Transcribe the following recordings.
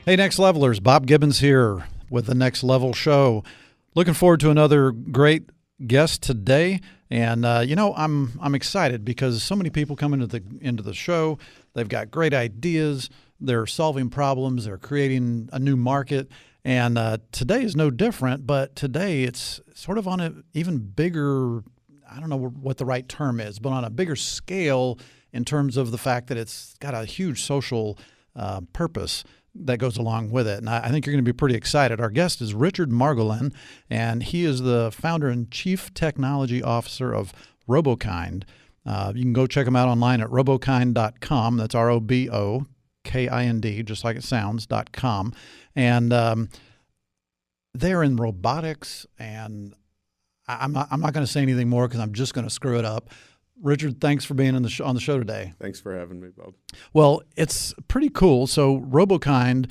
Hey, Next Levelers, Bob Gibbons here with the Next Level Show. Looking forward to another great guest today, and I'm excited because so many people come into the show. They've got great ideas. They're solving problems. They're creating a new market, and today is no different. But today it's sort of on an even bigger, I don't know what the right term is, but on a bigger scale in terms of the fact that it's got a huge social purpose that goes along with it. And I think you're going to be pretty excited. Our guest is Richard Margolin, and he is the founder and chief technology officer of Robokind. You can go check him out online at robokind.com. That's ROBOKIND, just like it sounds, .com. And they're in robotics, and I'm not going to say anything more because I'm just going to screw it up. Richard, thanks for being on the show today. Thanks for having me, Bob. Well, it's pretty cool. So Robokind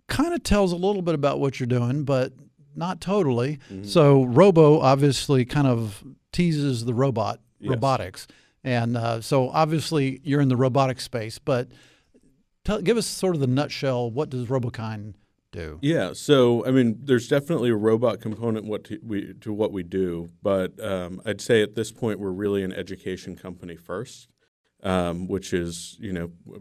kind of tells a little bit about what you're doing, but not totally. Mm-hmm. So Robo obviously kind of teases the robotics. And so obviously you're in the robotic space, but give us sort of the nutshell. What does Robokind do? Yeah, so I mean, there's definitely a robot component to what we do, but I'd say at this point we're really an education company first, which is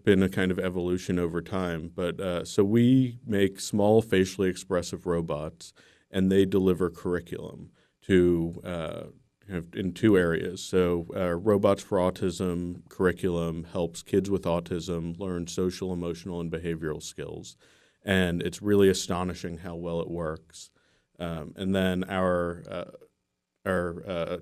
been a kind of evolution over time. But so we make small facially expressive robots, and they deliver curriculum to in two areas. So Robots for Autism curriculum helps kids with autism learn social, emotional, and behavioral skills. And it's really astonishing how well it works. And then our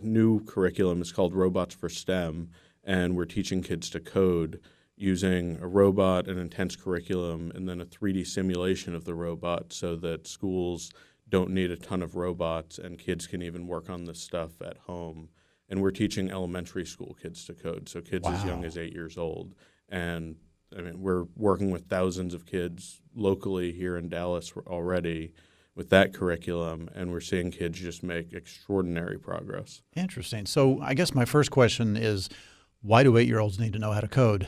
new curriculum is called Robots for STEM, and we're teaching kids to code using a robot, an intense curriculum, and then a 3D simulation of the robot so that schools don't need a ton of robots and kids can even work on this stuff at home. And we're teaching elementary school kids to code, so kids as young as 8 years old. And I mean, we're working with thousands of kids locally here in Dallas already with that curriculum, and we're seeing kids just make extraordinary progress. Interesting. So I guess my first question is, why do 8-year-olds need to know how to code?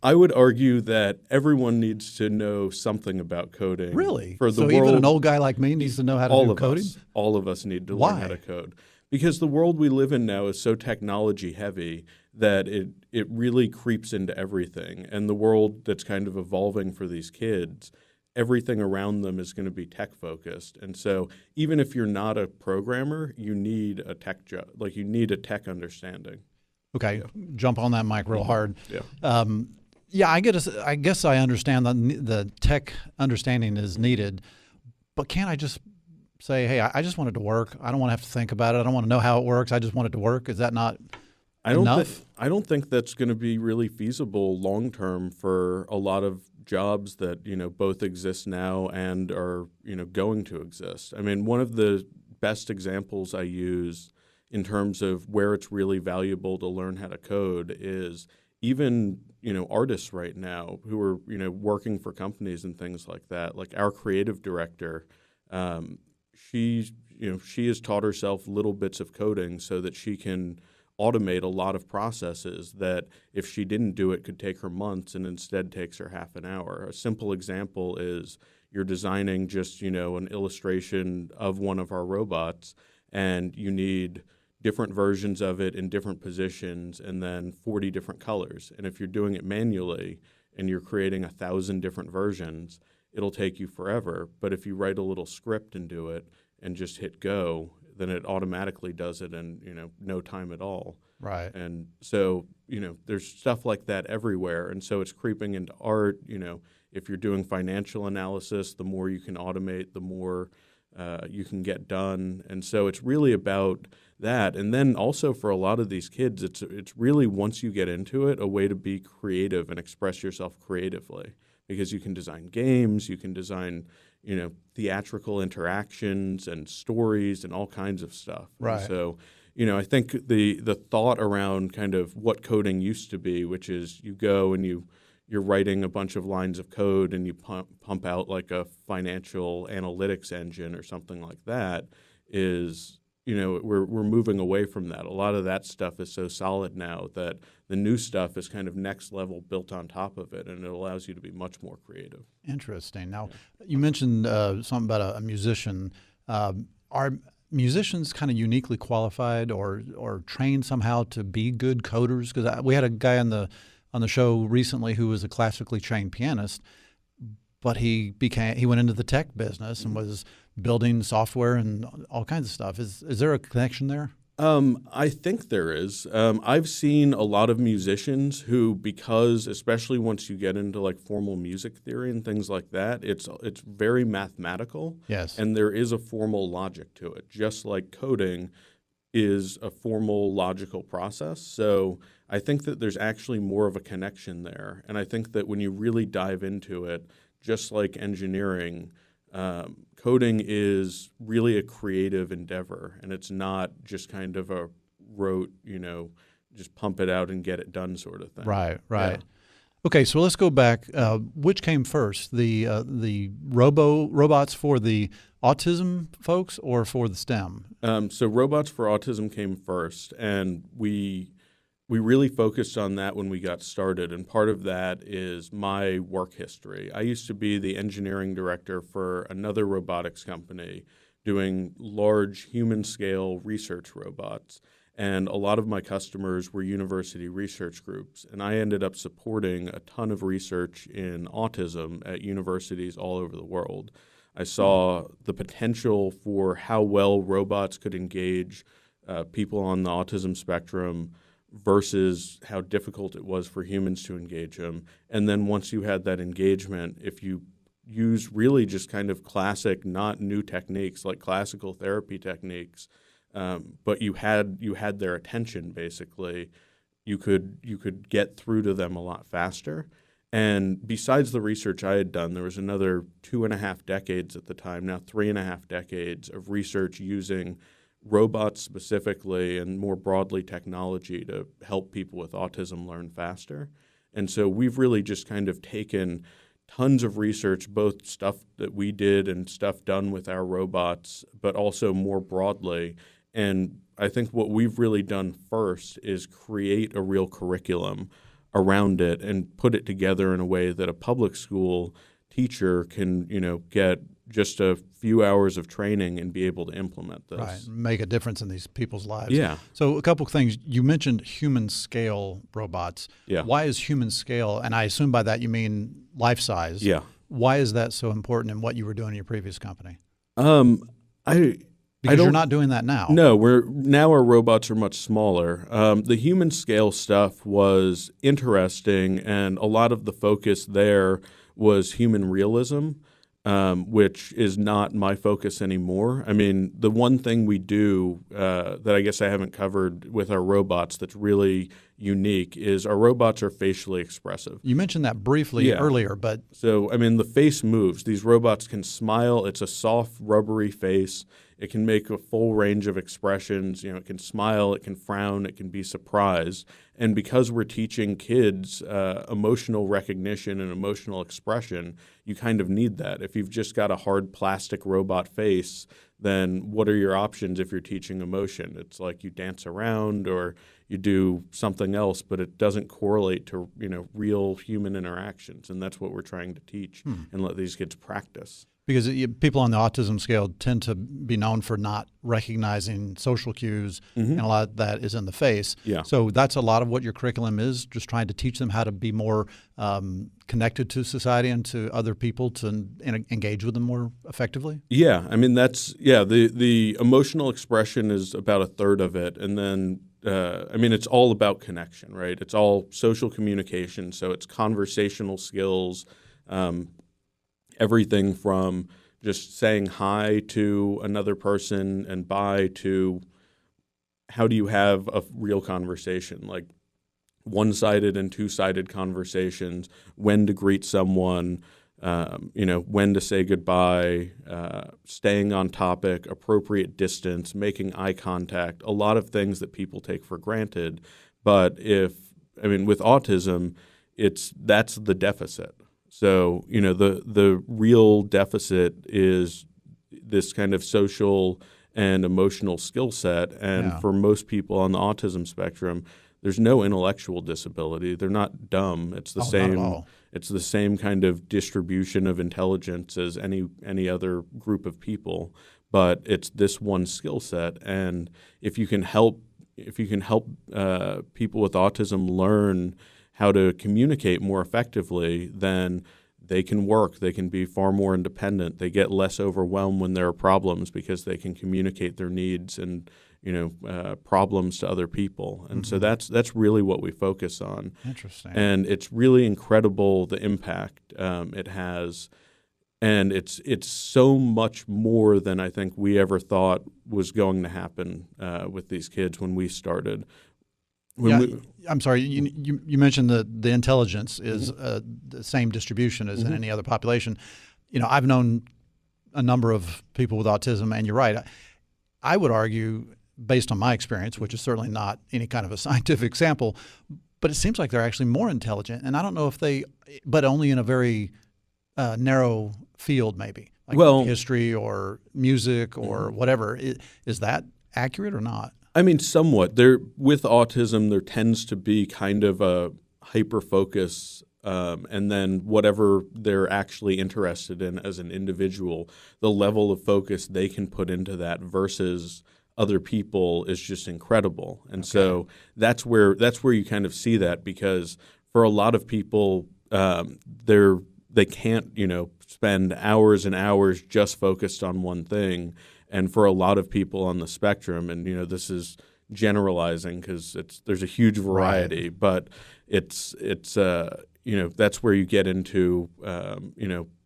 I would argue that everyone needs to know something about coding. Really? For the so world, even an old guy like me needs to know how to do coding? All of us need to Why? learn how to code. Because the world we live in now is so technology heavy that it really creeps into everything. And the world that's kind of evolving for these kids, everything around them is going to be tech focused. And so even if you're not a programmer, you need a tech job. Like you need a tech understanding. Okay, jump on that mic real hard. Yeah. I guess I understand that the tech understanding is needed, but can't I just say, hey, I just want it to work. I don't want to have to think about it. I don't want to know how it works. I just want it to work. Is that not enough? I don't think that's going to be really feasible long term for a lot of jobs that both exist now and are going to exist. I mean, one of the best examples I use in terms of where it's really valuable to learn how to code is even artists right now who are working for companies and things like that. Like our creative director. She has taught herself little bits of coding so that she can automate a lot of processes that if she didn't do it could take her months and instead takes her half an hour. A simple example is you're designing just, an illustration of one of our robots and you need different versions of it in different positions and then 40 different colors. And if you're doing it manually and you're creating 1,000 different versions, it'll take you forever. But if you write a little script and do it and just hit go, then it automatically does it in, no time at all. Right. And so, there's stuff like that everywhere. And so it's creeping into art. If you're doing financial analysis, the more you can automate, the more you can get done. And so it's really about that. And then also for a lot of these kids, it's really, once you get into it, a way to be creative and express yourself creatively. Because you can design games, you can design, theatrical interactions and stories and all kinds of stuff. Right. And so, I think the thought around kind of what coding used to be, which is you go and you're writing a bunch of lines of code and you pump out like a financial analytics engine or something like that, is we're moving away from that. A lot of that stuff is so solid now that the new stuff is kind of next level built on top of it, and it allows you to be much more creative. Interesting. Now, you mentioned something about a musician. Are musicians kind of uniquely qualified or trained somehow to be good coders? Because we had a guy on the show recently who was a classically trained pianist, but he went into the tech business and was building software and all kinds of stuff. Is there a connection there? I think there is. I've seen a lot of musicians who, because especially once you get into like formal music theory and things like that, it's very mathematical. Yes. And there is a formal logic to it, just like coding is a formal logical process. So I think that there's actually more of a connection there. And I think that when you really dive into it, just like engineering, coding is really a creative endeavor, and it's not just kind of a rote, just pump it out and get it done sort of thing. Right. Yeah. Okay, so let's go back. Which came first, the robots for the autism folks or for the STEM? So robots for autism came first, and we really focused on that when we got started, and part of that is my work history. I used to be the engineering director for another robotics company doing large human-scale research robots, and a lot of my customers were university research groups, and I ended up supporting a ton of research in autism at universities all over the world. I saw the potential for how well robots could engage people on the autism spectrum versus how difficult it was for humans to engage them. And then once you had that engagement, if you use really just kind of classic, not new techniques like classical therapy techniques, but you had their attention basically, you could get through to them a lot faster. And besides the research I had done, there was another 2.5 decades at the time, now 3.5 decades of research using robots specifically and more broadly technology to help people with autism learn faster. And so we've really just kind of taken tons of research, both stuff that we did and stuff done with our robots, but also more broadly. And I think what we've really done first is create a real curriculum around it and put it together in a way that a public school teacher can, get just a few hours of training and be able to implement this. Right, make a difference in these people's lives. Yeah. So a couple of things. You mentioned human scale robots. Yeah. Why is human scale, and I assume by that you mean life size. Yeah. Why is that so important in what you were doing in your previous company? Because you're not doing that now. No, now our robots are much smaller. The human scale stuff was interesting, and a lot of the focus there was human realism, which is not my focus anymore. I mean, the one thing we do that I guess I haven't covered with our robots that's really unique is our robots are facially expressive. You mentioned that briefly earlier, but... So, I mean, the face moves. These robots can smile. It's a soft, rubbery face. It can make a full range of expressions. It can smile, it can frown, it can be surprised. And because we're teaching kids emotional recognition and emotional expression, you kind of need that. If you've just got a hard plastic robot face, then what are your options if you're teaching emotion? It's like you dance around or you do something else, but it doesn't correlate to real human interactions. And that's what we're trying to teach and let these kids practice. Because people on the autism scale tend to be known for not recognizing social cues, and a lot of that is in the face. Yeah. So that's a lot of what your curriculum is, just trying to teach them how to be more connected to society and to other people to engage with them more effectively? Yeah. I mean, the emotional expression is about a third of it. And then, it's all about connection, right? It's all social communication. So it's conversational skills, everything from just saying hi to another person and bye to how do you have a real conversation, like one-sided and two-sided conversations, when to greet someone, when to say goodbye, staying on topic, appropriate distance, making eye contact, a lot of things that people take for granted. But with autism, that's the deficit. So, the real deficit is this kind of social and emotional skill set. And Yeah. for most people on the autism spectrum, there's no intellectual disability. They're not dumb. It's the Not at same. all. It's the same kind of distribution of intelligence as any other group of people, but it's this one skill set. And if you can help people with autism learn how to communicate more effectively, then they can work. They can be far more independent. They get less overwhelmed when there are problems because they can communicate their needs and problems to other people. And so that's really what we focus on. Interesting. And it's really incredible the impact it has. And it's so much more than I think we ever thought was going to happen with these kids when we started. I'm sorry. You mentioned that the intelligence is the same distribution as in any other population. I've known a number of people with autism, and you're right. I would argue, based on my experience, which is certainly not any kind of a scientific sample, but it seems like they're actually more intelligent. And I don't know if but only in a very narrow field, maybe like history or music or whatever. Is that accurate or not? I mean, somewhat. With autism, there tends to be kind of a hyper focus, and then whatever they're actually interested in as an individual, the level of focus they can put into that versus other people is just incredible. And so that's where you kind of see that, because for a lot of people, they can't spend hours and hours just focused on one thing. And for a lot of people on the spectrum, and this is generalizing because there's a huge variety, but it's that's where you get into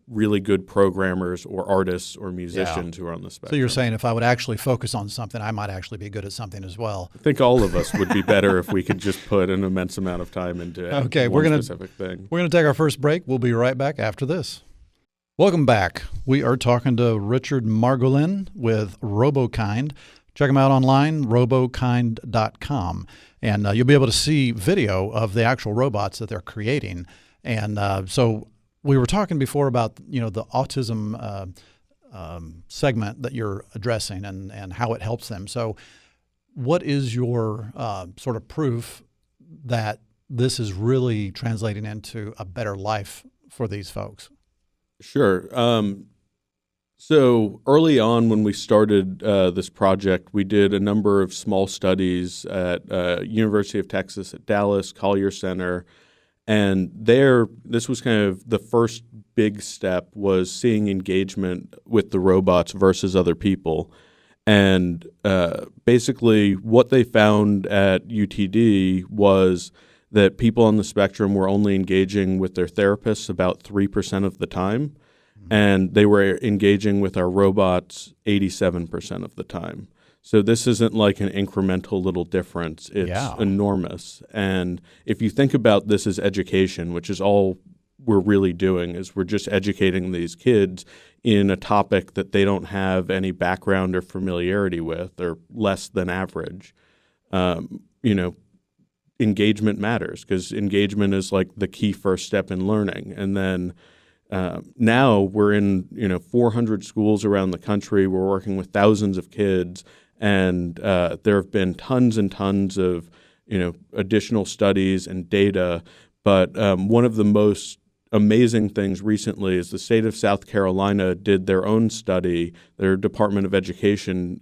really good programmers or artists or musicians who are on the spectrum. So you're saying if I would actually focus on something, I might actually be good at something as well. I think all of us would be better if we could just put an immense amount of time into one specific thing. We're going to take our first break. We'll be right back after this. Welcome back. We are talking to Richard Margolin with Robokind. Check them out online, robokind.com. And you'll be able to see video of the actual robots that they're creating. And so we were talking before about the autism segment that you're addressing and how it helps them. So what is your sort of proof that this is really translating into a better life for these folks? Sure. So early on when we started this project, we did a number of small studies at University of Texas at Dallas, Collier Center. And this was kind of the first big step, was seeing engagement with the robots versus other people. And basically what they found at UTD was that people on the spectrum were only engaging with their therapists about 3% of the time, and they were engaging with our robots 87% of the time. So this isn't like an incremental little difference. It's enormous. And if you think about this as education, which is all we're really doing, is we're just educating these kids in a topic that they don't have any background or familiarity with, or less than average, engagement matters, because engagement is like the key first step in learning. And then now we're in 400 schools around the country. We're working with thousands of kids, and there have been tons and tons of additional studies and data. But one of the most amazing things recently is the state of South Carolina did their own study, their Department of Education,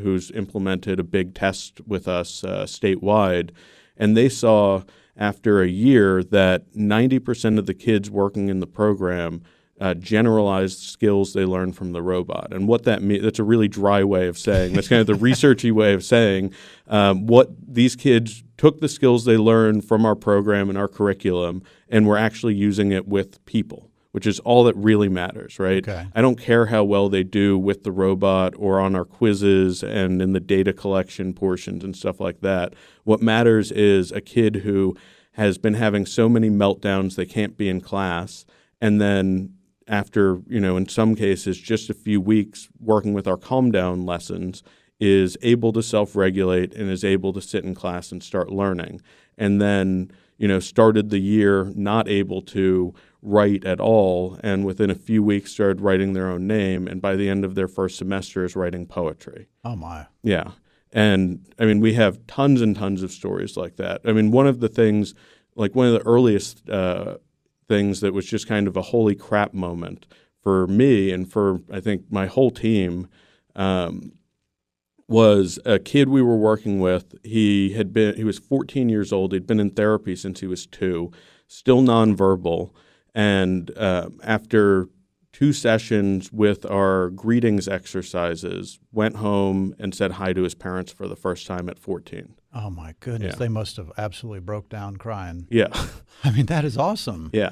who's implemented a big test with us statewide. And they saw after a year that 90% of the kids working in the program generalized skills they learned from the robot. And what that means, that's a really dry way of saying, that's kind of the researchy way of saying what these kids took the skills they learned from our program and our curriculum and were actually using it with people, which is all that really matters, right? Okay. I don't care how well they do with the robot or on our quizzes and in the data collection portions and stuff like that. What matters is a kid who has been having so many meltdowns they can't be in class, and then after, in some cases, just a few weeks working with our calm down lessons, is able to self-regulate and is able to sit in class and start learning. And then, started the year not able to write at all, and within a few weeks started writing their own name, and by the end of their first semester is writing poetry. Oh, my. Yeah. And, I mean, we have tons and tons of stories like that. I mean, one of the things, like one of the earliest things that was just kind of a holy crap moment for me and for, I think, my whole team was a kid we were working with. He was 14 years old. He'd been in therapy since he was 2, still nonverbal. And after 2 sessions with our greetings exercises, went home and said hi to his parents for the first time at 14. Oh, my goodness. Yeah. They must have absolutely broke down crying. Yeah. I mean, that is awesome. Yeah.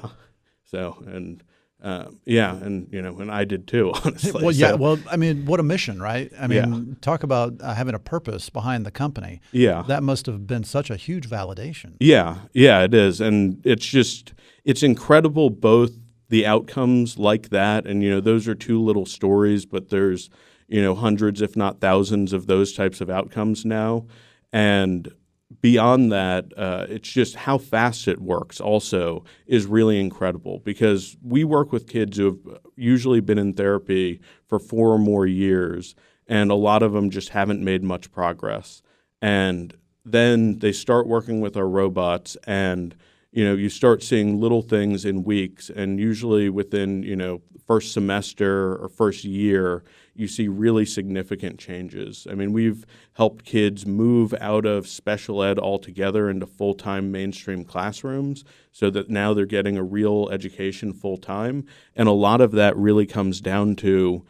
So, and and I did too, honestly. Well, yeah. So, Well, I mean, what a mission, right? I mean, talk about having a purpose behind the company. yeah. That must have been such a huge validation. Yeah, it is. And it's incredible, both the outcomes like that, and, those are 2 little stories, but there's, hundreds, if not thousands of those types of outcomes now. And beyond that, it's just how fast it works also is really incredible, because we work with kids who have usually been in therapy for 4 or more years, and a lot of them just haven't made much progress. And then they start working with our robots, and you start seeing little things in weeks, and usually within first semester or first year, you see really significant changes. I mean, we've helped kids move out of special ed altogether into full-time mainstream classrooms, so that now they're getting a real education full-time. And a lot of that really comes down to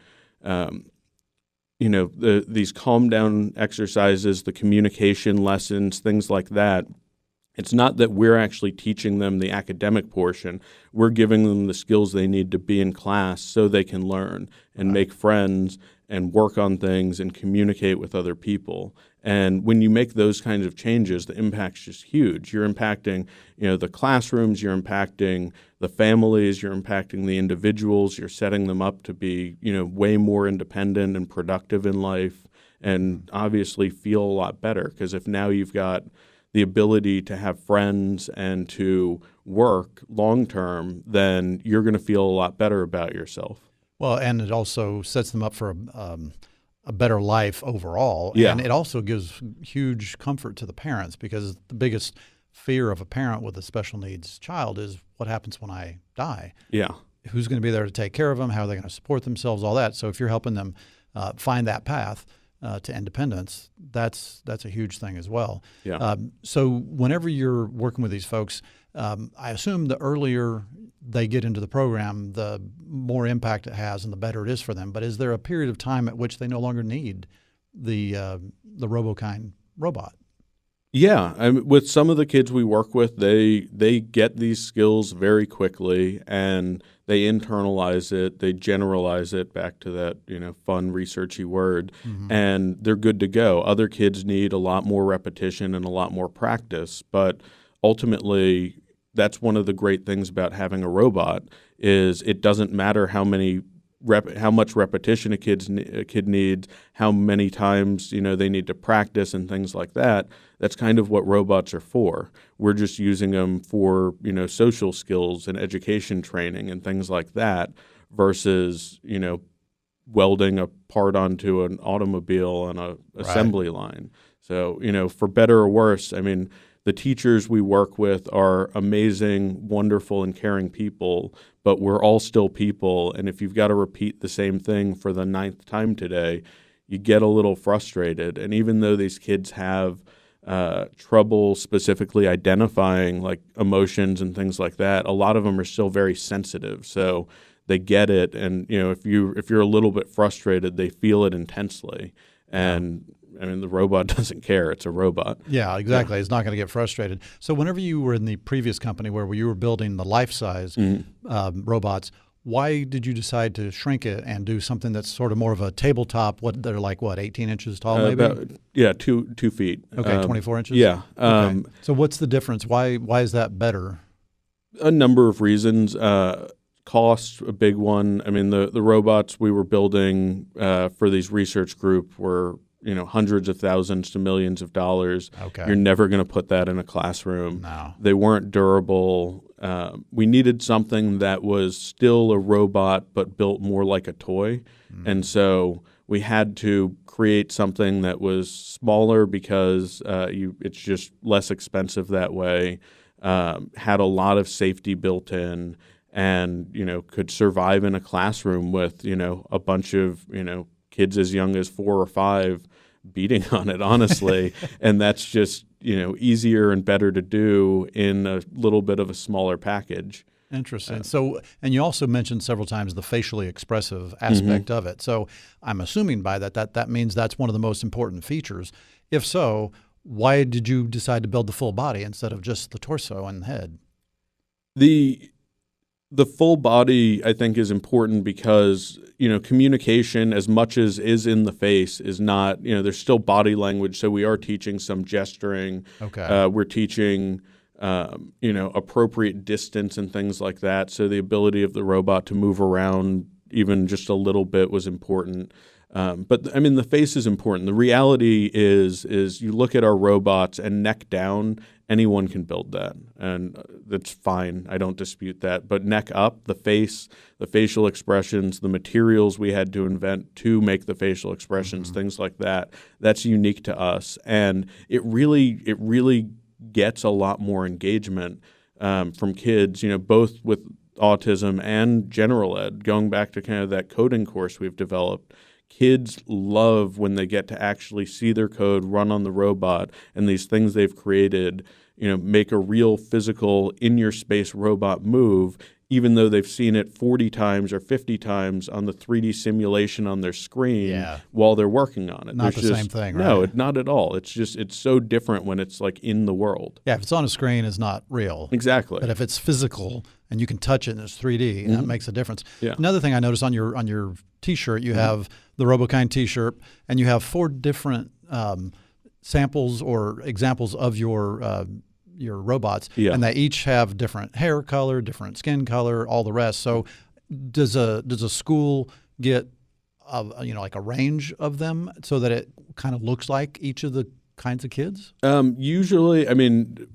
these calm down exercises, the communication lessons, things like that. It's not that we're actually teaching them the academic portion. We're giving them the skills they need to be in class so they can learn and make friends and work on things and communicate with other people. And when you make those kinds of changes, the impact's just huge. You're impacting, the classrooms, you're impacting the families, you're impacting the individuals, you're setting them up to be, way more independent and productive in life, and obviously feel a lot better, because if now you've got the ability to have friends and to work long term, then you're going to feel a lot better about yourself. Well, and it also sets them up for a better life overall. Yeah. And it also gives huge comfort to the parents, because the biggest fear of a parent with a special needs child is, what happens when I die? Yeah. Who's going to be there to take care of them? How are they going to support themselves? All that. So if you're helping them find that path to independence, that's a huge thing as well. Yeah. So whenever you're working with these folks, I assume the earlier they get into the program, the more impact it has and the better it is for them. But is there a period of time at which they no longer need the Robokind robot? Yeah, with some of the kids we work with, they get these skills very quickly, and they internalize it, they generalize it, back to that fun researchy word, and they're good to go. Other kids need a lot more repetition and a lot more practice, but ultimately, that's one of the great things about having a robot, is it doesn't matter how much repetition a kid needs, how many times they need to practice and things like that. That's kind of what robots are for. We're just using them for social skills and education training and things like that, versus welding a part onto an automobile on a assembly line. So for better or worse, I mean, the teachers we work with are amazing, wonderful, and caring people, but we're all still people. And if you've got to repeat the same thing for the 9th time today, you get a little frustrated. And even though these kids have trouble specifically identifying like emotions and things like that, a lot of them are still very sensitive. So they get it. And, if you're a little bit frustrated, they feel it intensely. And I mean, the robot doesn't care. It's a robot. Yeah, exactly. Yeah. It's not going to get frustrated. So whenever you were in the previous company where you were building the life-size robots, why did you decide to shrink it and do something that's sort of more of a tabletop? They're like 18 inches tall, maybe? About, 2 feet. Okay, 24 inches? Yeah. Okay. So what's the difference? Why is that better? A number of reasons. Cost, a big one. I mean, the robots we were building for these research group were hundreds of thousands to millions of dollars. Okay. You're never going to put that in a classroom. No. They weren't durable. We needed something that was still a robot but built more like a toy. And so we had to create something that was smaller because it's just less expensive that way, had a lot of safety built in, and could survive in a classroom with a bunch of kids as young as 4 or 5 beating on it, honestly. And that's just easier and better to do in a little bit of a smaller package. Interesting. So, and you also mentioned several times the facially expressive aspect of it. So I'm assuming by that means that's one of the most important features. If so, why did you decide to build the full body instead of just the torso and head? The full body, I think, is important because, communication, as much as is in the face, is not, there's still body language. So we are teaching some gesturing. Okay. We're teaching, appropriate distance and things like that. So the ability of the robot to move around even just a little bit was important. But I mean, the face is important. The reality is you look at our robots and neck down, anyone can build that, and that's fine. I don't dispute that. But neck up, the face, the facial expressions, the materials we had to invent to make the facial expressions, things like that, that's unique to us, and it really gets a lot more engagement from kids. Both with autism and general ed. Going back to kind of that coding course we've developed. Kids love when they get to actually see their code run on the robot and these things they've created, make a real physical in-your-space robot move, even though they've seen it 40 times or 50 times on the 3D simulation on their screen while they're working on it. Not the same thing, right? No, not at all. It's so different when it's like in the world. Yeah, if it's on a screen, it's not real. Exactly. But if it's physical and you can touch it and it's 3D, that makes a difference. Yeah. Another thing I noticed on your T-shirt, you have the Robokind T-shirt, and you have 4 different samples or examples of your robots, and they each have different hair color, different skin color, all the rest. So, does a school get like a range of them so that it kind of looks like each of the kinds of kids? Usually, I mean,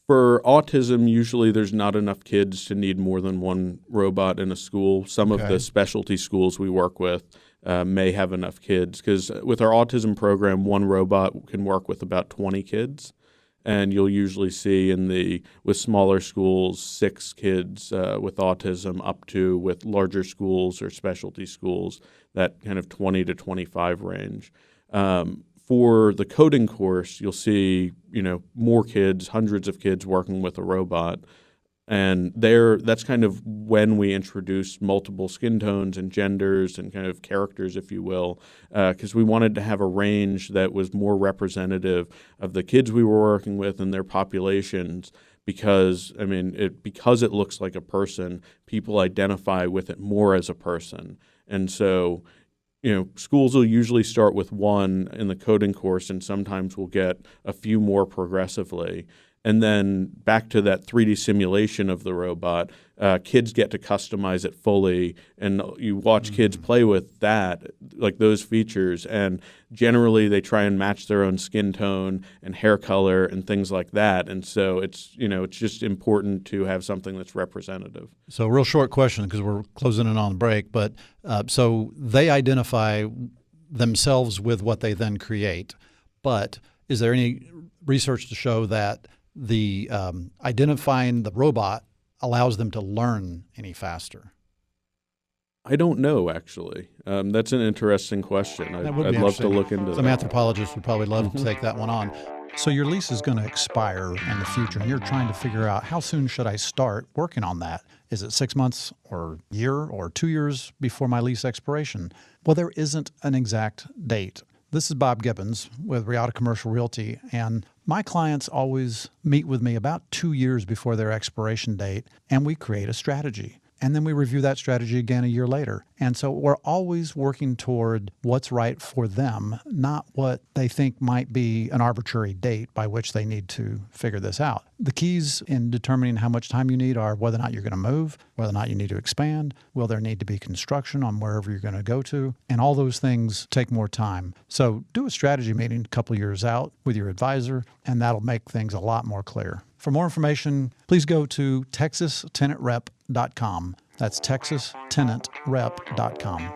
for autism, usually there's not enough kids to need more than one robot in a school. Some of the specialty schools we work with may have enough kids because with our autism program, one robot can work with about 20 kids. And you'll usually see with smaller schools, 6 kids with autism up to, with larger schools or specialty schools, that kind of 20 to 25 range. For the coding course, you'll see, more kids, hundreds of kids working with a robot. And that's kind of when we introduced multiple skin tones and genders and kind of characters, if you will, because we wanted to have a range that was more representative of the kids we were working with and their populations. Because it looks like a person, people identify with it more as a person, and so. Schools will usually start with 1 in the coding course, and sometimes we'll get a few more progressively. And then back to that 3D simulation of the robot, kids get to customize it fully, and you watch kids play with that, like those features, and generally they try and match their own skin tone and hair color and things like that. And so it's just important to have something that's representative. So real short question because we're closing in on the break, but so they identify themselves with what they then create, but is there any research to show that the identifying the robot allows them to learn any faster? I don't know, actually. That's an interesting question. I'd love to look into that. Some anthropologists would probably love to take that one on. So your lease is going to expire in the future, and you're trying to figure out how soon should I start working on that? Is it 6 months or a year or 2 years before my lease expiration? Well, there isn't an exact date. This is Bob Gibbons with Riata Commercial Realty, and my clients always meet with me about 2 years before their expiration date, and we create a strategy. and then we review that strategy again a year later. And so we're always working toward what's right for them, not what they think might be an arbitrary date by which they need to figure this out. The keys in determining how much time you need are whether or not you're going to move, whether or not you need to expand, will there need to be construction on wherever you're going to go to, and all those things take more time. So do a strategy meeting a couple years out with your advisor, and that'll make things a lot more clear. For more information, please go to texastenantrep.com. That's texastenantrep.com.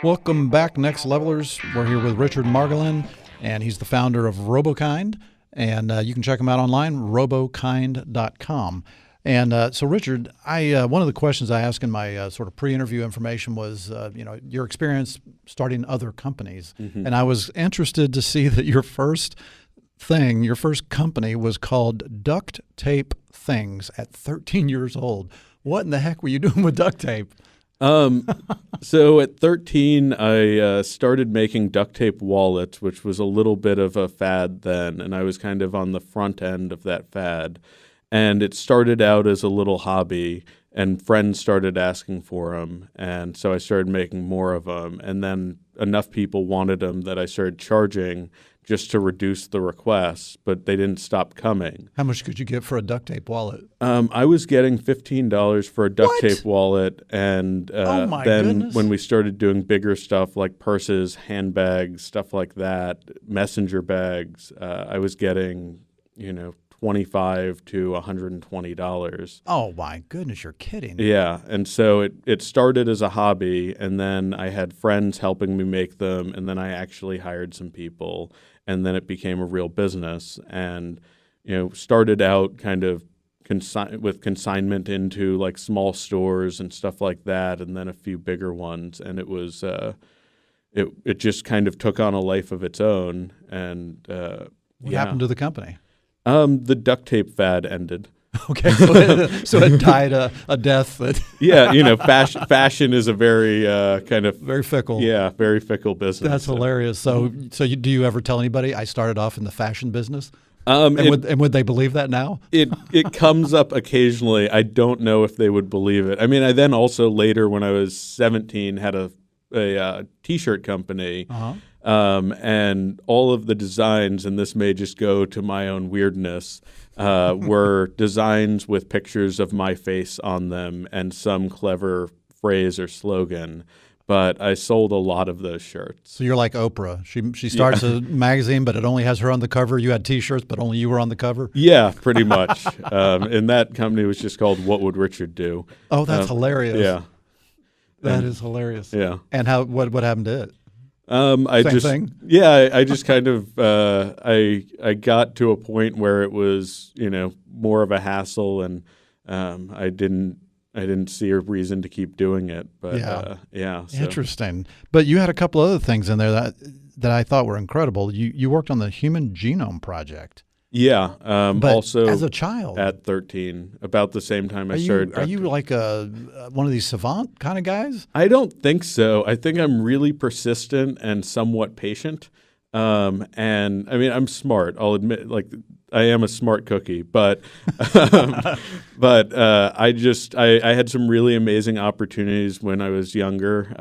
Welcome back, Next Levelers. We're here with Richard Margolin, and he's the founder of Robokind. And you can check him out online, robokind.com. And so, Richard, one of the questions I asked in my sort of pre-interview information was, your experience starting other companies. Mm-hmm. And I was interested to see that your first company was called Duct Tape Things at 13 years old. What in the heck were you doing with duct tape? So at 13, I started making duct tape wallets, which was a little bit of a fad then, and I was kind of on the front end of that fad. And it started out as a little hobby, and friends started asking for them, and so I started making more of them. And then enough people wanted them that I started charging just to reduce the requests, but they didn't stop coming. How much could you get for a duct tape wallet? I was getting $15 for a duct tape wallet, and then goodness. When we started doing bigger stuff like purses, handbags, stuff like that, messenger bags, I was getting, $25 to $120. Oh my goodness, you're kidding. Yeah, and so it started as a hobby, and then I had friends helping me make them, and then I actually hired some people, and then it became a real business, and started out kind of with consignment into like small stores and stuff like that, and then a few bigger ones, and it was it just kind of took on a life of its own. And what happened to the company? The duct tape fad ended. Okay, so it died a death that. Yeah, fashion is a very kind of very fickle. Yeah, very fickle business. That's hilarious. So do you ever tell anybody I started off in the fashion business? Would they believe that now? It comes up occasionally. I don't know if they would believe it. I mean, I then also later when I was 17 had a T-shirt company. Uh-huh. And all of the designs, and this may just go to my own weirdness, were designs with pictures of my face on them and some clever phrase or slogan. But I sold a lot of those shirts. So you're like Oprah. She starts a magazine, but it only has her on the cover. You had T-shirts, but only you were on the cover? Yeah, pretty much. And that company was just called What Would Richard Do? Oh, that's hilarious. Yeah. That is hilarious. Yeah. And what happened to it? I just kind of I got to a point where it was more of a hassle, and I didn't see a reason to keep doing it. But so. Interesting. But you had a couple other things in there that I thought were incredible. You worked on the Human Genome Project. Yeah. But also as a child, at 13, about the same time I started. Are you like one of these savant kind of guys? I don't think so. I think I'm really persistent and somewhat patient. And I mean, I'm smart. I'll admit, like I am a smart cookie, but I had some really amazing opportunities when I was younger.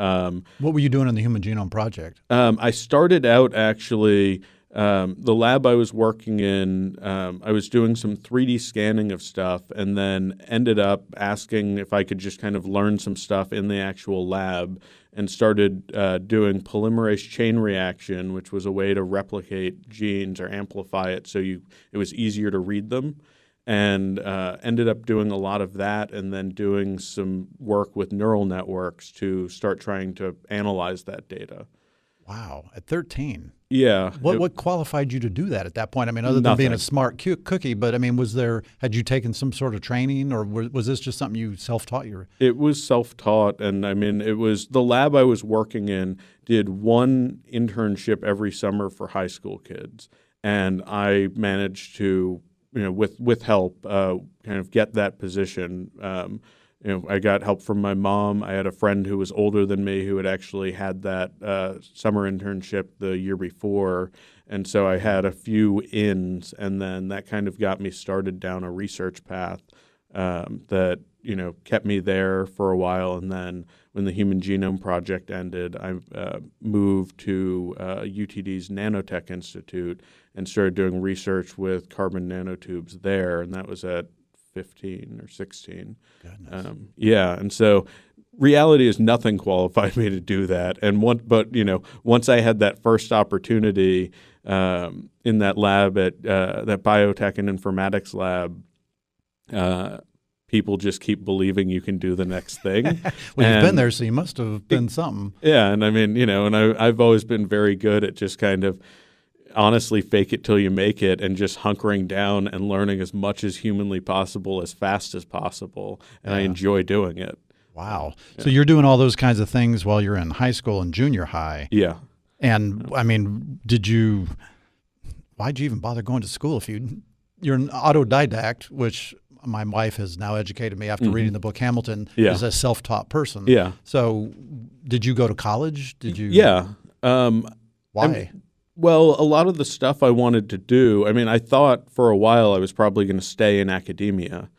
What were you doing in the Human Genome Project? I started out actually. The lab I was working in, I was doing some 3D scanning of stuff, and then ended up asking if I could just kind of learn some stuff in the actual lab, and started doing polymerase chain reaction, which was a way to replicate genes or amplify it so it was easier to read them, and ended up doing a lot of that, and then doing some work with neural networks to start trying to analyze that data. Wow, at 13. Yeah. What qualified you to do that at that point? I mean, other than being a smart cookie, but I mean, had you taken some sort of training, or was this just something you self-taught? It was self-taught, and I mean, it was the lab I was working in did one internship every summer for high school kids, and I managed to, with help, kind of get that position. I got help from my mom. I had a friend who was older than me who had actually had that summer internship the year before. And so I had a few ins, and then that kind of got me started down a research path that kept me there for a while. And then when the Human Genome Project ended, I moved to UTD's Nanotech Institute and started doing research with carbon nanotubes there. And that was at 15 or 16. And so reality is nothing qualified me to do that. And once I had that first opportunity in that lab at that biotech and informatics lab, people just keep believing you can do the next thing. Well, you've been there, so you must have been something. Yeah, and I mean, and I've always been very good at just kind of honestly fake it till you make it and just hunkering down and learning as much as humanly possible as fast as possible. And I enjoy doing it. Wow. Yeah. So you're doing all those kinds of things while you're in high school and junior high. Yeah. And I mean, why'd you even bother going to school if you're an autodidact, which my wife has now educated me after reading the book Hamilton, is a self-taught person. Yeah. So did you go to college? Did you? Yeah. Why? Well, a lot of the stuff I wanted to do, I mean, I thought for a while I was probably going to stay in academia.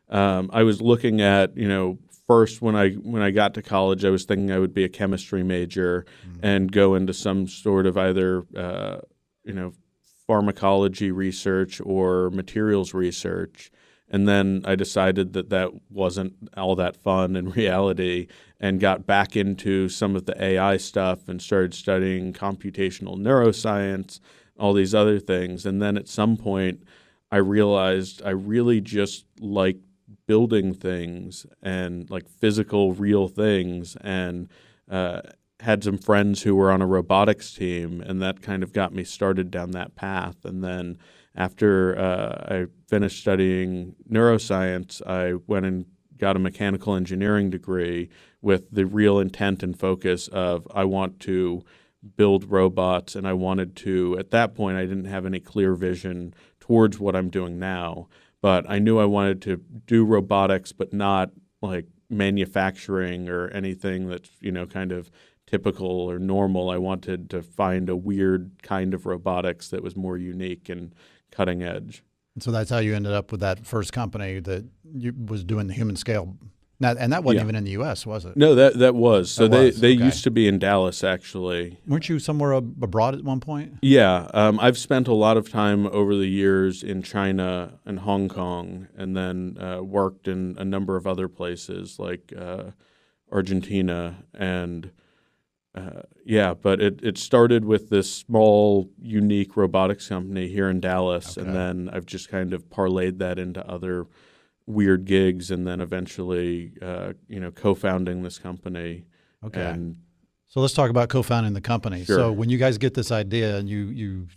I was looking at, first when I got to college, I was thinking I would be a chemistry major and go into some sort of either, pharmacology research or materials research. And then I decided that wasn't all that fun in reality and got back into some of the AI stuff and started studying computational neuroscience, all these other things. And then at some point, I realized I really just like building things and like physical, real things, and had some friends who were on a robotics team, and that kind of got me started down that path. And then after I finished studying neuroscience, I went and got a mechanical engineering degree with the real intent and focus of I want to build robots, and I wanted to, at that point, I didn't have any clear vision towards what I'm doing now, but I knew I wanted to do robotics, but not like manufacturing or anything that's, kind of typical or normal. I wanted to find a weird kind of robotics that was more unique and cutting edge. And so that's how you ended up with that first company that was doing the human scale. Now, and that wasn't even in the U.S., was it? No, that was. So they used to be in Dallas, actually. Weren't you somewhere abroad at one point? Yeah. I've spent a lot of time over the years in China and Hong Kong, and then worked in a number of other places like Argentina. And but it started with this small, unique robotics company here in Dallas, and then I've just kind of parlayed that into other weird gigs, and then eventually, co-founding this company. Okay. And so let's talk about co-founding the company. Sure. So when you guys get this idea and you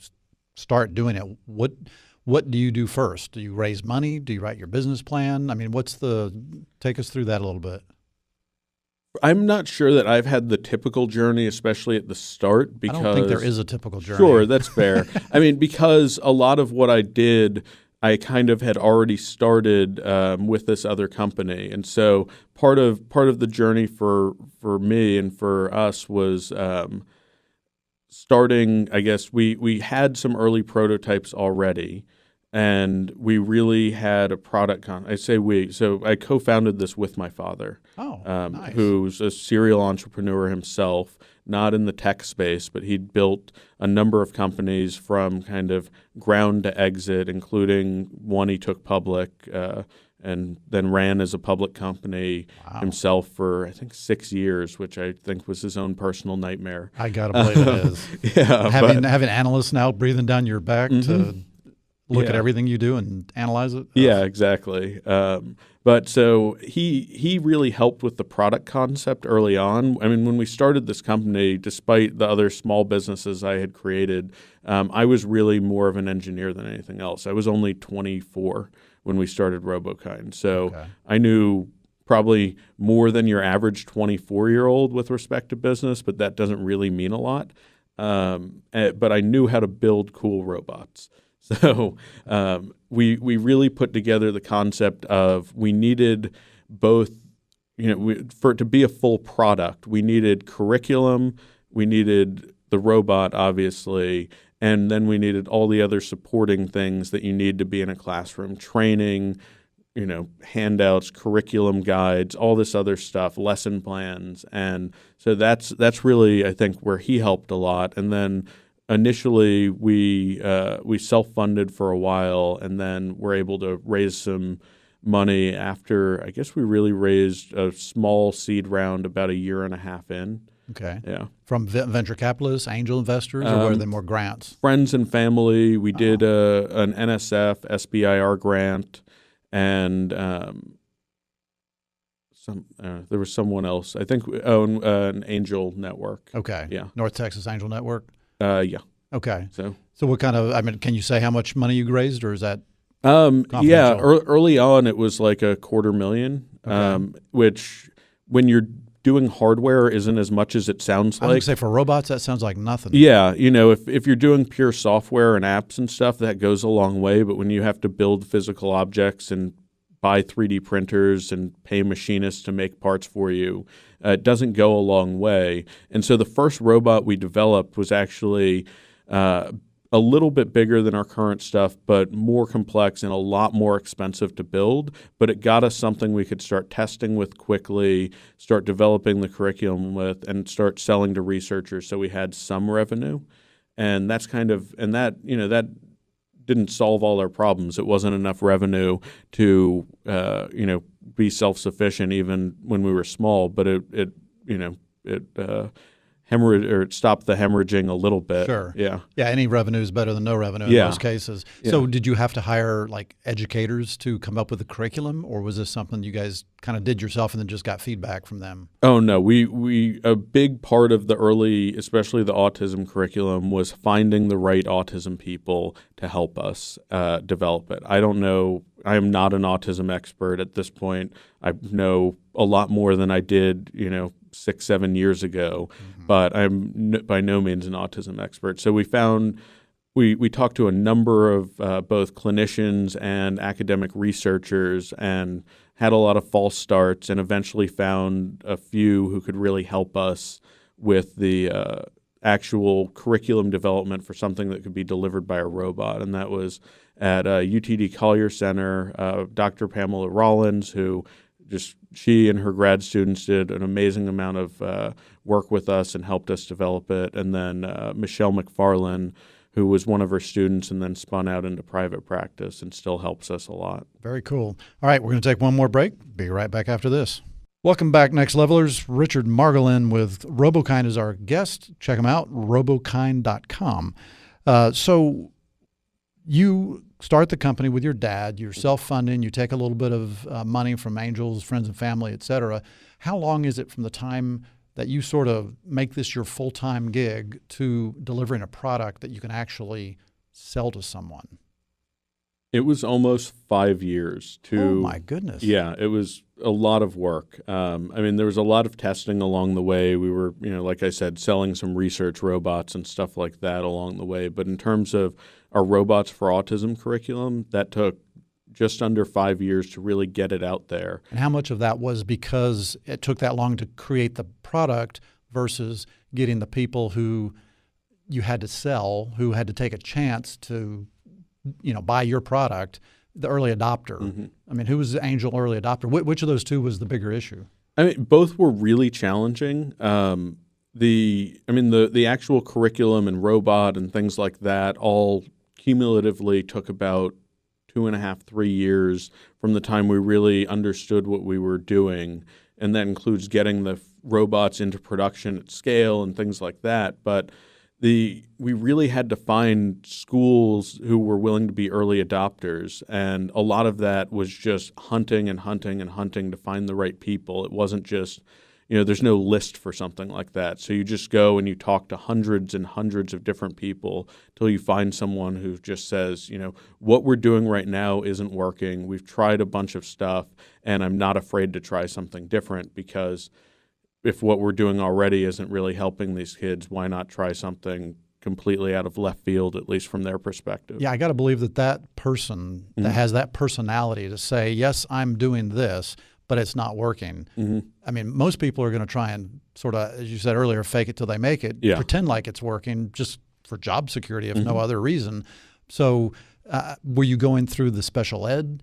start doing it, what do you do first? Do you raise money? Do you write your business plan? I mean, take us through that a little bit. I'm not sure that I've had the typical journey, especially at the start, because I don't think there is a typical journey. Sure, that's fair. I mean, because a lot of what I did, I kind of had already started with this other company, and so part of the journey for me and for us was starting. I guess we had some early prototypes already, and we really had a product. I say we. So I co-founded this with my father, nice. Who's a serial entrepreneur himself. Not in the tech space, but he'd built a number of companies from kind of ground to exit, including one he took public and then ran as a public company himself for, I think, 6 years, which I think was his own personal nightmare. I got to believe it is. Having analysts now breathing down your back to look at everything you do and analyze it. Yeah, exactly. But so he really helped with the product concept early on. I mean, when we started this company, despite the other small businesses I had created, I was really more of an engineer than anything else. I was only 24 when we started Robokind. So I knew probably more than your average 24-year-old with respect to business, but that doesn't really mean a lot. But I knew how to build cool robots. So we really put together the concept of we needed both, for it to be a full product, we needed curriculum, we needed the robot, obviously, and then we needed all the other supporting things that you need to be in a classroom, training, handouts, curriculum guides, all this other stuff, lesson plans. And so that's really, I think, where he helped a lot. And then initially we self-funded for a while, and then were able to raise some money after, I guess we really raised a small seed round about a year and a half in. Okay. Yeah. From venture capitalists, angel investors, or were they more grants? Friends and family. We did an NSF, SBIR grant, and there was someone else. I think an angel network. Okay. Yeah. North Texas Angel Network? Yeah. Okay. So what kind of, can you say how much money you raised, or is that yeah, early on it was like $250,000, Okay. Which when you're doing hardware isn't as much as it sounds I like. would say for robots, that sounds like nothing. Yeah, if you're doing pure software and apps and stuff, that goes a long way. But when you have to build physical objects and buy 3D printers and pay machinists to make parts for you, it doesn't go a long way. And so the first robot we developed was actually a little bit bigger than our current stuff, but more complex and a lot more expensive to build. But it got us something we could start testing with quickly, start developing the curriculum with, and start selling to researchers. So we had some revenue, and that didn't solve all our problems. It wasn't enough revenue to be self-sufficient even when we were small. But it stopped the hemorrhaging a little bit. Sure. Yeah. Yeah, any revenue is better than no revenue in most cases. Yeah. So did you have to hire like educators to come up with the curriculum, or was this something you guys kind of did yourself and then just got feedback from them? Oh, no. We a big part of the early, especially the autism curriculum, was finding the right autism people to help us develop it. I don't know. I am not an autism expert at this point. I know a lot more than I did, 6-7 years ago, but I'm by no means an autism expert. So we talked to a number of both clinicians and academic researchers, and had a lot of false starts, and eventually found a few who could really help us with the actual curriculum development for something that could be delivered by a robot. And that was at UTD Collier Center, Dr. Pamela Rollins, who she and her grad students did an amazing amount of work with us and helped us develop it. And then Michelle McFarlane, who was one of her students and then spun out into private practice and still helps us a lot. Very cool. All right, we're going to take one more break. Be right back after this. Welcome back, Next Levelers. Richard Margolin with Robokind is our guest. Check him out, robokind.com. So you start the company with your dad. You're self-funding. You take a little bit of money from angels, friends and family, et cetera. How long is it from the time that you sort of make this your full-time gig to delivering a product that you can actually sell to someone? It was almost 5 years to. Oh my goodness! Yeah, it was a lot of work. There was a lot of testing along the way. We were, like I said, selling some research robots and stuff like that along the way. But in terms of our Robots for Autism curriculum, that took just under 5 years to really get it out there. And how much of that was because it took that long to create the product versus getting the people who you had to sell, who had to take a chance to buy your product, the early adopter? Mm-hmm. Who was the angel early adopter? Which of those two was the bigger issue? Both were really challenging. The actual curriculum and robot and things like that all cumulatively took about 2.5, 3 years from the time we really understood what we were doing. And that includes getting the robots into production at scale and things like that. But we really had to find schools who were willing to be early adopters, and a lot of that was just hunting and hunting and hunting to find the right people. It wasn't just, there's no list for something like that. So you just go and you talk to hundreds and hundreds of different people till you find someone who just says, what we're doing right now isn't working. We've tried a bunch of stuff, and I'm not afraid to try something different, because if what we're doing already isn't really helping these kids, why not try something completely out of left field, at least from their perspective? Yeah, I got to believe that person that has that personality to say, yes, I'm doing this, but it's not working. Mm-hmm. Most people are going to try and sort of, as you said earlier, fake it till they make it, pretend like it's working just for job security, if no other reason. So were you going through the special ed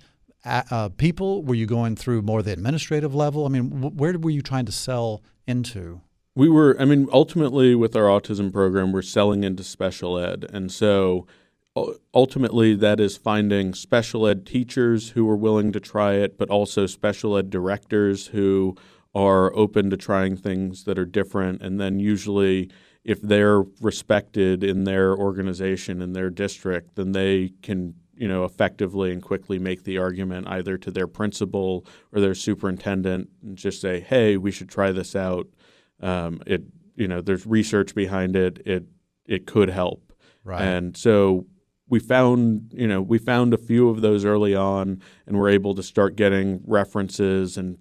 people? Were you going through more the administrative level? I mean, where were you trying to sell into? Ultimately with our autism program, we're selling into special ed. And so ultimately that is finding special ed teachers who are willing to try it, but also special ed directors who are open to trying things that are different. And then usually if they're respected in their organization, in their district, then they can effectively and quickly make the argument either to their principal or their superintendent and just say, hey, we should try this out. There's research behind it. It could help. Right. And so we found a few of those early on, and we're able to start getting references and,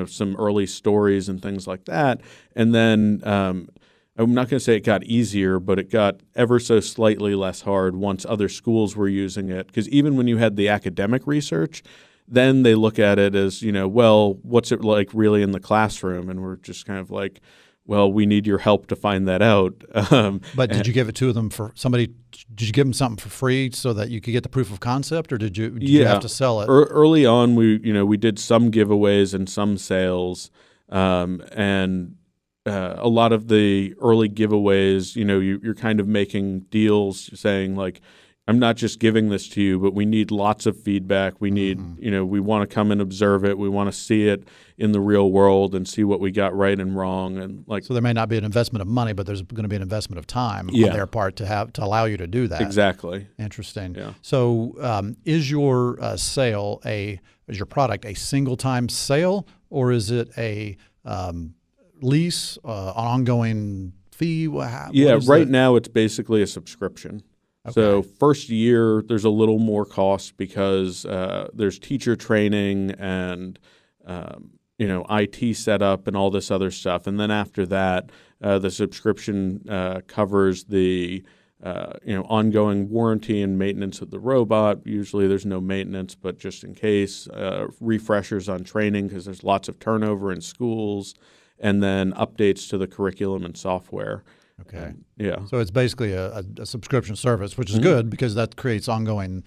some early stories and things like that. And then I'm not going to say it got easier, but it got ever so slightly less hard once other schools were using it. Because even when you had the academic research, then they look at it as, well, what's it like really in the classroom? And we're just kind of like, well, we need your help to find that out. But did you give it to them for somebody? Did you give them something for free so that you could get the proof of concept, or did you have to sell it? Early on, we did some giveaways and some sales, and a lot of the early giveaways, you're kind of making deals saying like, I'm not just giving this to you, but we need lots of feedback. We need, we want to come and observe it. We want to see it in the real world and see what we got right and wrong. And so there may not be an investment of money, but there's going to be an investment of time on their part to allow you to do that. Exactly. Interesting. Yeah. So is your is your product a single time sale, or is it a lease, an ongoing fee? Right now it's basically a subscription. Okay. So first year, there's a little more cost because there's teacher training and IT setup and all this other stuff. And then after that, the subscription covers the ongoing warranty and maintenance of the robot. Usually there's no maintenance, but just in case, refreshers on training because there's lots of turnover in schools, and then updates to the curriculum and software. Okay. Yeah. So it's basically a subscription service, which is good because that creates ongoing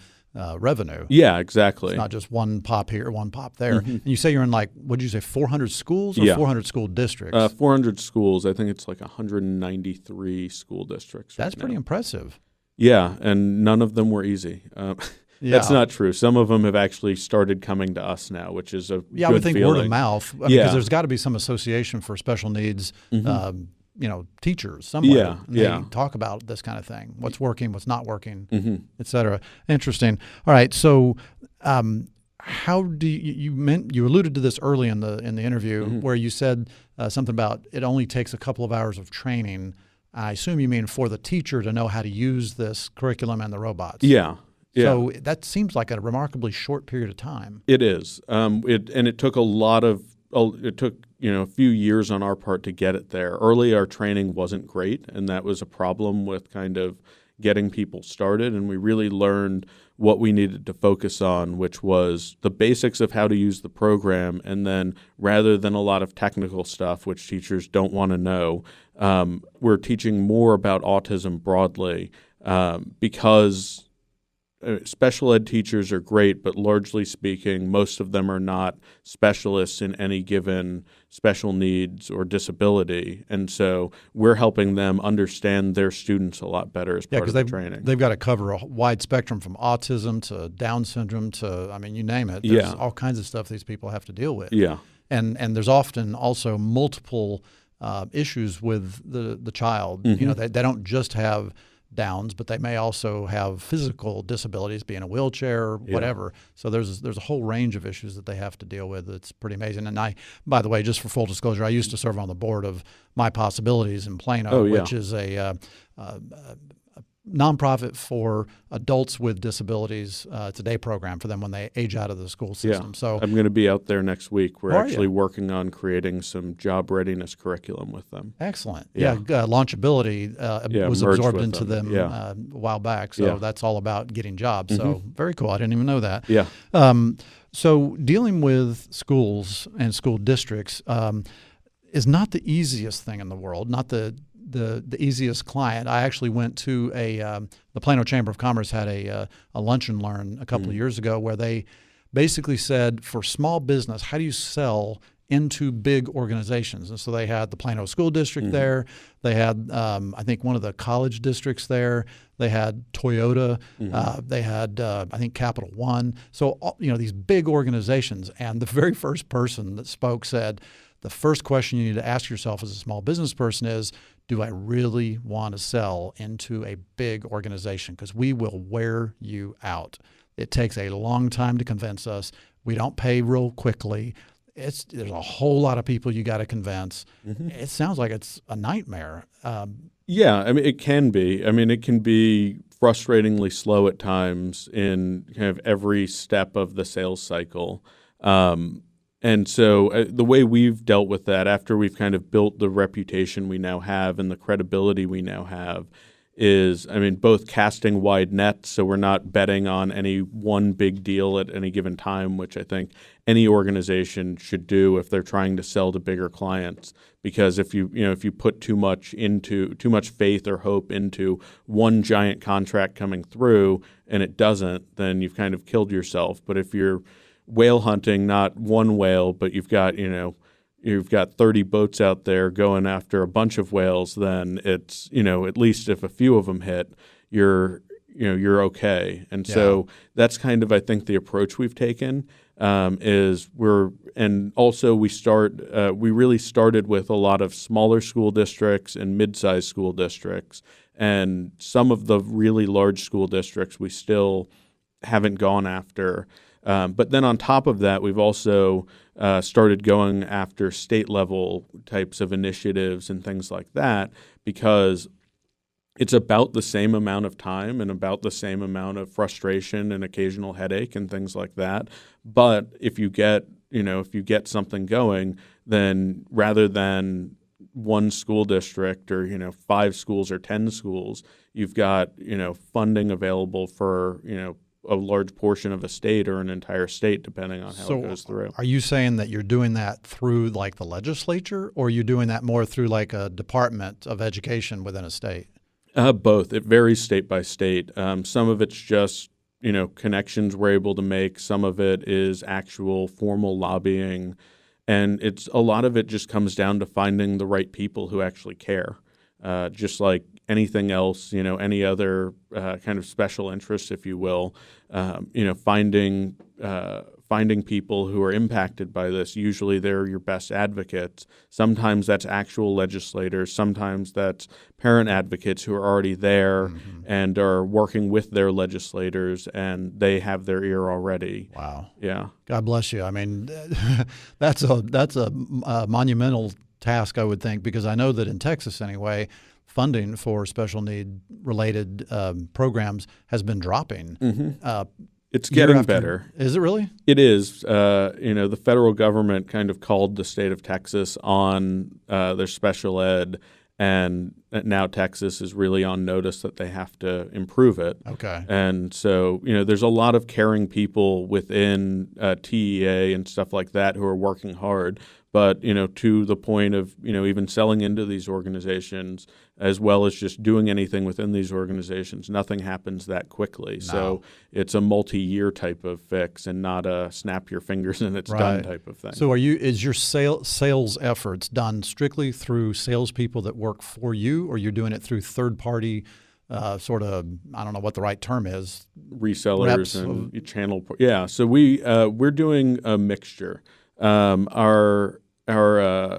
revenue. Yeah, exactly. It's not just one pop here, one pop there. And you say you're in what did you say, 400 schools or 400 school districts? 400 schools. I think it's like 193 school districts. That's pretty impressive. Yeah, and none of them were easy. That's not true. Some of them have actually started coming to us now, which is a good I would think feeling. word of mouth. Because there's got to be some association for special needs teachers somewhere. They talk about this kind of thing, what's working, what's not working, et cetera. Interesting. All right. So how do you alluded to this early in the interview where you said something about it only takes a couple of hours of training. I assume you mean for the teacher to know how to use this curriculum and the robots. Yeah. So that seems like a remarkably short period of time. It is. It took a few years on our part to get it there. Early, our training wasn't great, and that was a problem with kind of getting people started. And we really learned what we needed to focus on, which was the basics of how to use the program. And then rather than a lot of technical stuff, which teachers don't want to know, we're teaching more about autism broadly because special ed teachers are great, but largely speaking, most of them are not specialists in any given special needs or disability. And so we're helping them understand their students a lot better as part of the training. They've got to cover a wide spectrum from autism to Down syndrome to, you name it. There's all kinds of stuff these people have to deal with. Yeah. And there's often also multiple issues with the child. They don't just have Downs, but they may also have physical disabilities, be in a wheelchair or whatever. So there's a whole range of issues that they have to deal with. It's pretty amazing. And by the way, just for full disclosure, I used to serve on the board of My Possibilities in Plano, which is a nonprofit for adults with disabilities. It's a day program for them when they age out of the school system. Yeah. So I'm going to be out there next week. We're actually working on creating some job readiness curriculum with them. Excellent. Launchability was absorbed into them a while back. So that's all about getting jobs. So very cool. I didn't even know that. Yeah. So dealing with schools and school districts is not the easiest thing in the world, not the easiest client. I actually went to the Plano Chamber of Commerce had a lunch and learn a couple of years ago where they basically said, for small business, how do you sell into big organizations? And so they had the Plano School District there. They had, I think, one of the college districts there. They had Toyota. They had, I think, Capital One. So, these big organizations. And the very first person that spoke said, the first question you need to ask yourself as a small business person is, do I really want to sell into a big organization? Because we will wear you out. It takes a long time to convince us. We don't pay real quickly. There's a whole lot of people you got to convince. It sounds like it's a nightmare. Yeah, I mean, it can be. I mean, it can be frustratingly slow at times in kind of every step of the sales cycle. And so the way we've dealt with that after we've kind of built the reputation we now have and the credibility we now have is, I mean, both casting wide nets, so we're not betting on any one big deal at any given time, which I think any organization should do if they're trying to sell to bigger clients. Because if you put too much faith or hope into one giant contract coming through and it doesn't, then you've kind of killed yourself. But if you're whale hunting, not one whale, but you've got 30 boats out there going after a bunch of whales, then it's, at least if a few of them hit, you're okay. And so that's kind of, I think, the approach we've taken we really started with a lot of smaller school districts and mid-sized school districts, and some of the really large school districts we still haven't gone after. But then on top of that, we've also started going after state-level types of initiatives and things like that, because it's about the same amount of time and about the same amount of frustration and occasional headache and things like that. But if you get something going, then rather than one school district or 5 schools or 10 schools, you've got funding available for a large portion of a state or an entire state, depending on how it goes through. Are you saying that you're doing that through like the legislature, or are you doing that more through like a department of education within a state? Both. It varies state by state. Some of it's just connections we're able to make. Some of it is actual formal lobbying, and a lot of it just comes down to finding the right people who actually care. Just like anything else, any other kind of special interest, if you will, finding people who are impacted by this. Usually they're your best advocates. Sometimes that's actual legislators. Sometimes that's parent advocates who are already there and are working with their legislators, and they have their ear already. Wow. Yeah. God bless you. I mean, that's a monumental task, I would think, because I know that in Texas anyway, funding for special need related programs has been dropping. It's getting better. Is it really? It is. The federal government kind of called the state of Texas on their special ed, and now Texas is really on notice that they have to improve it. Okay. And so, there's a lot of caring people within TEA and stuff like that who are working hard. But, to the point of, even selling into these organizations, as well as just doing anything within these organizations, nothing happens that quickly. No. So it's a multi-year type of fix and not a snap your fingers and it's done type of thing. So is your sales efforts done strictly through salespeople that work for you, or you're doing it through third-party sort of, I don't know what the right term is, resellers and channel? Yeah, so we're doing a mixture. Our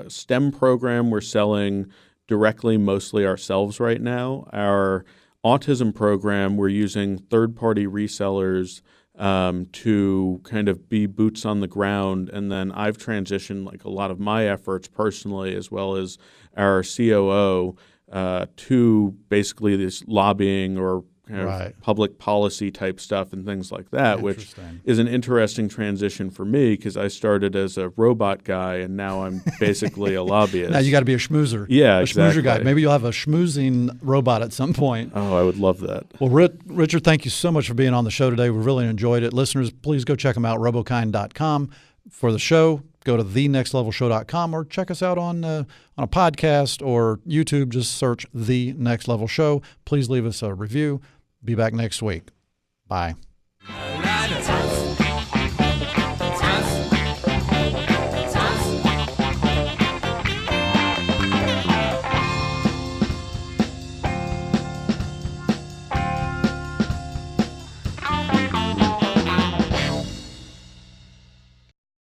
STEM program, we're selling directly mostly ourselves right now. Our autism program, we're using third-party resellers to kind of be boots on the ground. And then I've transitioned like a lot of my efforts personally, as well as our COO, to basically this lobbying or kind of public policy type stuff and things like that, which is an interesting transition for me because I started as a robot guy and now I'm basically a lobbyist. Now you got to be a schmoozer. Yeah, exactly. Schmoozer guy. Maybe you'll have a schmoozing robot at some point. Oh, I would love that. Well, Richard, thank you so much for being on the show today. We really enjoyed it. Listeners, please go check them out, robokind.com. For the show, go to thenextlevelshow.com or check us out on a podcast or YouTube. Just search The Next Level Show. Please leave us a review. Be back next week. Bye.